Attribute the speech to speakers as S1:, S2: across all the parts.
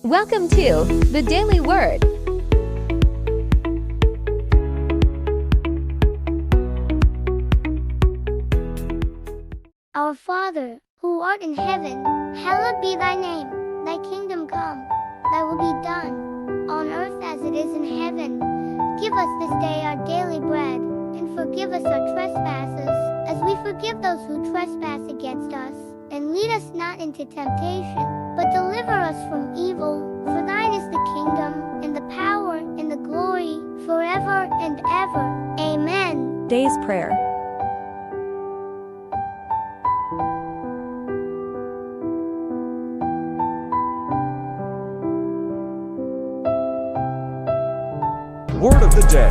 S1: Welcome to the Daily Word.
S2: Our Father, who art in heaven, hallowed be thy name. Thy kingdom come, thy will be done, on earth as it is in heaven. Give us this day our daily bread, and forgive us our trespasses, as we forgive those who trespass against us. And lead us not into temptation, but deliver us from evil. For thine is the kingdom, and the power, and the glory, forever and ever. Amen.
S1: Day's Prayer.
S3: Word of the day.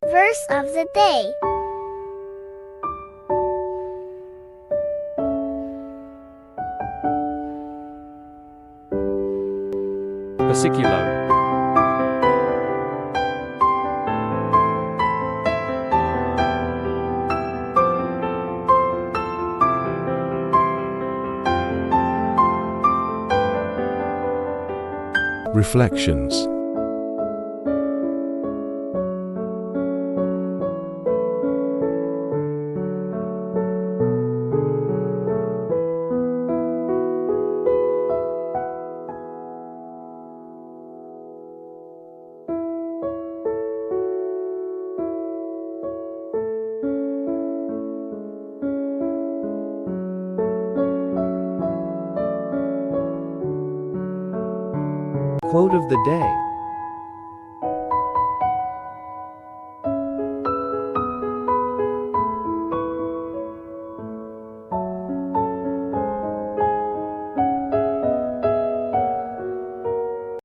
S2: Verse of the day.
S3: Bersikulo. Reflections. Quote of the day.